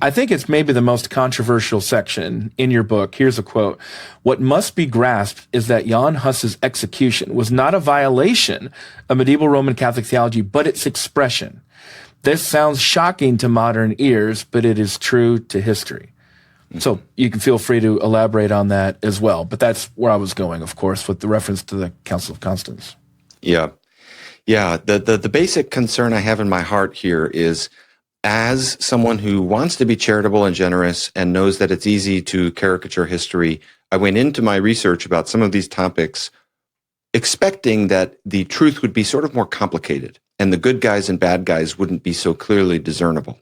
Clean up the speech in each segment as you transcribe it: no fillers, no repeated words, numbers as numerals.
I think it's maybe the most controversial section in your book. Here's a quote. What must be grasped is that Jan Hus's execution was not a violation of medieval Roman Catholic theology, but its expression. This sounds shocking to modern ears, but it is true to history. So you can feel free to elaborate on that as well. But that's where I was going, of course, with the reference to the Council of Constance. Yeah. The basic concern I have in my heart here is, as someone who wants to be charitable and generous and knows that it's easy to caricature history, I went into my research about some of these topics expecting that the truth would be sort of more complicated and the good guys and bad guys wouldn't be so clearly discernible.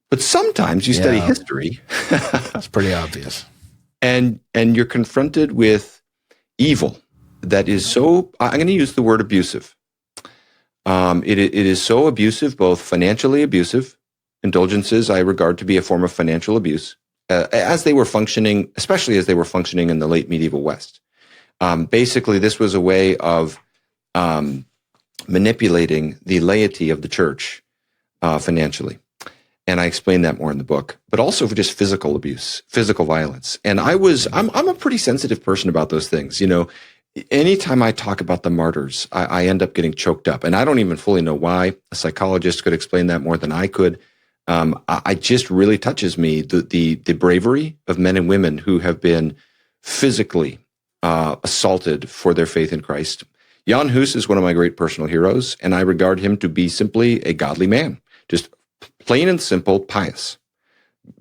But sometimes you study history. That's pretty obvious. And you're confronted with evil that is so, I'm going to use the word abusive. It is so abusive, both financially abusive. Indulgences I regard to be a form of financial abuse, as they were functioning, especially as they were functioning in the late medieval West. Basically, this was a way of manipulating the laity of the church financially. And I explain that more in the book, but also for just physical abuse, physical violence. And I'm a pretty sensitive person about those things. You know, anytime I talk about the martyrs, I end up getting choked up, and I don't even fully know why. A psychologist could explain that more than I could. I just really touches me, the bravery of men and women who have been physically assaulted for their faith in Christ. Jan Hus is one of my great personal heroes, and I regard him to be simply a godly man, just plain and simple, pious,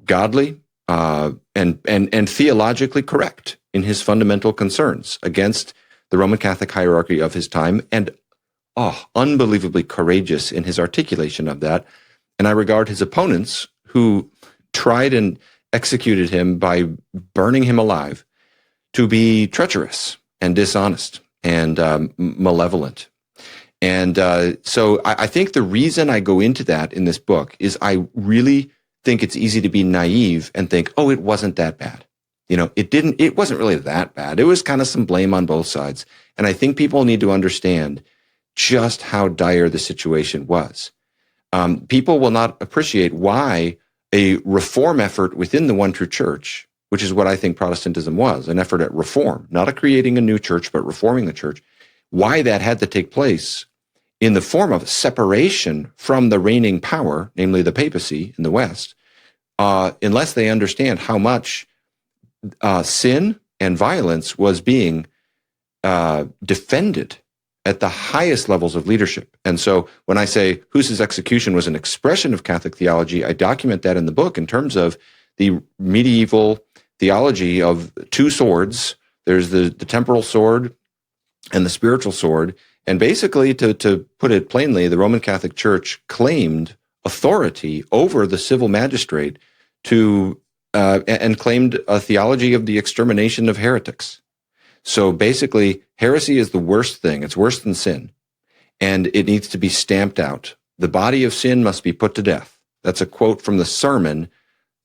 godly, and theologically correct in his fundamental concerns against the Roman Catholic hierarchy of his time, and unbelievably courageous in his articulation of that. And I regard his opponents, who tried and executed him by burning him alive, to be treacherous and dishonest and malevolent. And so I think the reason I go into that in this book is I really think it's easy to be naive and think, oh, it wasn't that bad. You know, it wasn't really that bad. It was kind of some blame on both sides. And I think people need to understand just how dire the situation was. People will not appreciate why a reform effort within the one true church, which is what I think Protestantism was, an effort at reform, not at creating a new church, but reforming the church, why that had to take place in the form of separation from the reigning power, namely the papacy in the West, unless they understand how much sin and violence was being defended at the highest levels of leadership. And so when I say Hus's execution was an expression of Catholic theology, I document that in the book in terms of the medieval theology of two swords. There's the temporal sword and the spiritual sword. And basically, to put it plainly, the Roman Catholic Church claimed authority over the civil magistrate and claimed a theology of the extermination of heretics. So basically, heresy is the worst thing. It's worse than sin. And it needs to be stamped out. The body of sin must be put to death. That's a quote from the sermon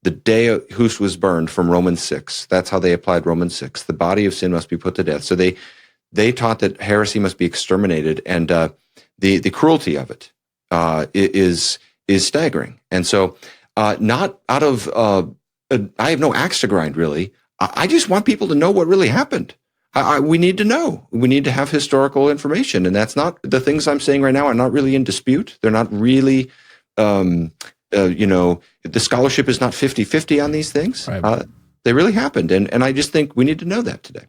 the day Hus was burned from Romans 6. That's how they applied Romans 6. The body of sin must be put to death. So they taught that heresy must be exterminated, and the cruelty of it is staggering. And so, not out of I have no axe to grind, really. I just want people to know what really happened. We need to know. We need to have historical information, and that's not the things I'm saying right now are not really in dispute. They're not really, the scholarship is not 50-50 on these things. Right. They really happened, and I just think we need to know that today.